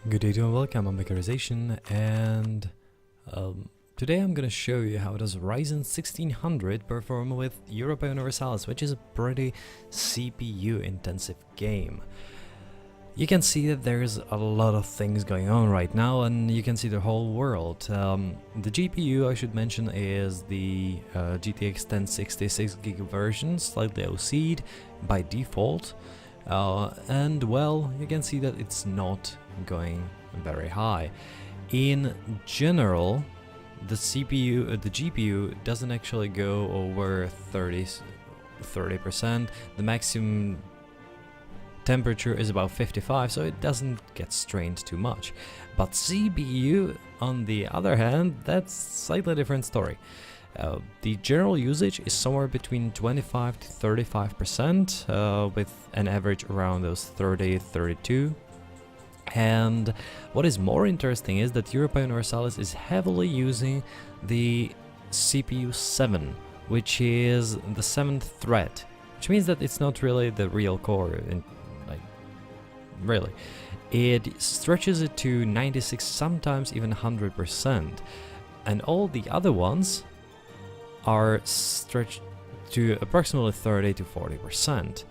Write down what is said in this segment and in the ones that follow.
Good day to and welcome, I'm Mechanization, and today I'm gonna show you how does Ryzen 1600 perform with Europa Universalis, which is a pretty CPU intensive game. You can see that there's a lot of things going on right now, and you can see the whole world. The GPU, I should mention, is the GTX 1060 6GB version, slightly OC'd by default, and well, you can see that it's not going very high. In general, the GPU doesn't actually go over 30%. The maximum temperature is about 55, so it doesn't get strained too much. But CPU, on the other hand, that's slightly different story. The general usage is somewhere between 25 to 35%, with an average around those 30-32. And what is more interesting is that Europa Universalis is heavily using the CPU 7, which is the 7th thread, which means that it's not really the real core, really. It stretches it to 96, sometimes even 100%, and all the other ones are stretched to approximately 30 to 40%.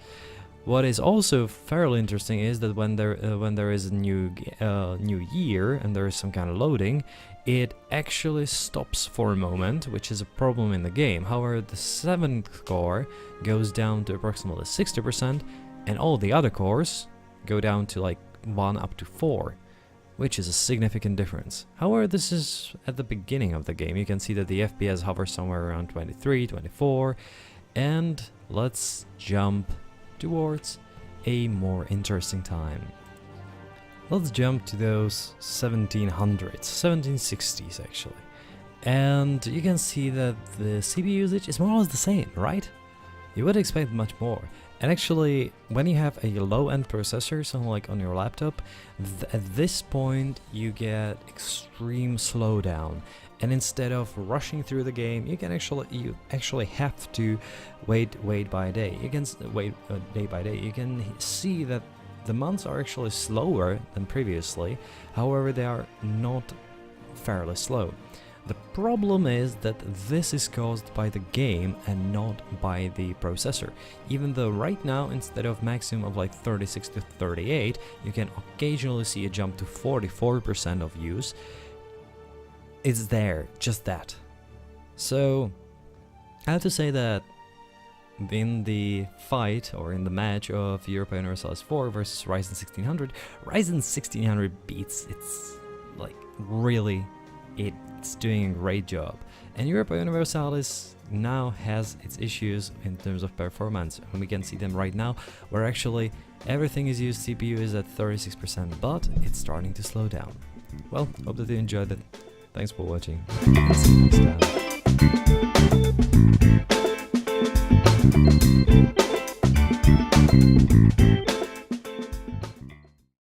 What is also fairly interesting is that when there is a new year and there is some kind of loading, it actually stops for a moment, which is a problem in the game. However, the 7th core goes down to approximately 60%, and all the other cores go down to like 1 up to 4, which is a significant difference. However, this is at the beginning of the game. You can see that the FPS hovers somewhere around 23, 24, and let's jump towards a more interesting time. Let's jump to those 1700s, 1760s actually. And you can see that the CPU usage is more or less the same, right? You would expect much more. And actually, when you have a low-end processor, something like on your laptop, at this point you get extreme slowdown. And instead of rushing through the game, you actually have to wait by day. You can wait day by day. You can see that the months are actually slower than previously. However, they are not fairly slow. The problem is that this is caused by the game and not by the processor. Even though right now, instead of maximum of like 36 to 38, you can occasionally see a jump to 44% of use. It's there, just that. So, I have to say that in the fight, or in the match of Europa Universalis IV versus Ryzen 1600, Ryzen 1600 beats. It's like really, it's doing a great job. And Europa Universalis now has its issues in terms of performance, and we can see them right now, where actually everything is used, CPU is at 36%, but it's starting to slow down. Well, hope that you enjoyed it. Thanks for watching. See you next time.